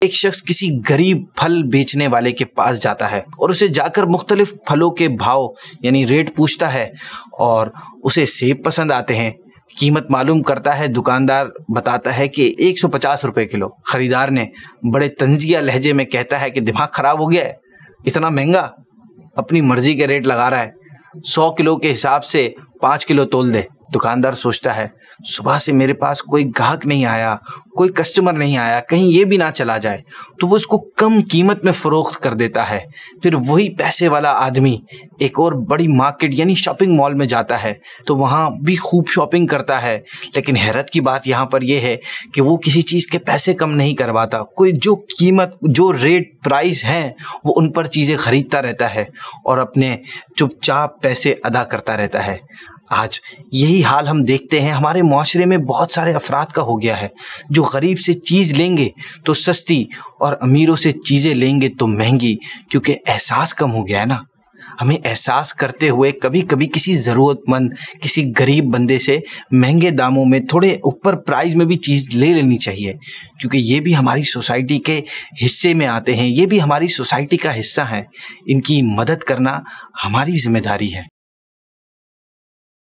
एक शख्स किसी गरीब फल बेचने वाले के पास जाता है और उसे जाकर मुख्तलिफ फलों के भाव यानी रेट पूछता है और उसे सेब पसंद आते हैं। कीमत मालूम करता है, दुकानदार बताता है कि 150 रुपए किलो। खरीदार ने बड़े तंजिया लहजे में कहता है कि दिमाग खराब हो गया है, इतना महंगा, अपनी मर्जी के रेट लगा रहा है, 100 किलो के हिसाब से 5 किलो तोल दे। दुकानदार सोचता है, सुबह से मेरे पास कोई ग्राहक नहीं आया, कोई कस्टमर नहीं आया, कहीं ये भी ना चला जाए, तो वो इसको कम कीमत में फरोख्त कर देता है। फिर वही पैसे वाला आदमी एक और बड़ी मार्केट यानी शॉपिंग मॉल में जाता है तो वहाँ भी खूब शॉपिंग करता है। लेकिन हैरत की बात यहाँ पर यह है कि वो किसी चीज़ के पैसे कम नहीं करवाता, कोई जो कीमत जो रेट प्राइस हैं वो उन पर चीज़ें खरीदता रहता है और अपने चुपचाप पैसे अदा करता रहता है। आज यही हाल हम देखते हैं हमारे माशरे में बहुत सारे अफराद का हो गया है, जो गरीब से चीज़ लेंगे तो सस्ती और अमीरों से चीज़ें लेंगे तो महंगी, क्योंकि एहसास कम हो गया है ना। हमें एहसास करते हुए कभी कभी किसी ज़रूरतमंद किसी गरीब बंदे से महंगे दामों में थोड़े ऊपर प्राइस में भी चीज़ ले लेनी चाहिए, क्योंकि ये भी हमारी सोसाइटी के हिस्से में आते हैं, ये भी हमारी सोसाइटी का हिस्सा हैं। इनकी मदद करना हमारी जिम्मेदारी है।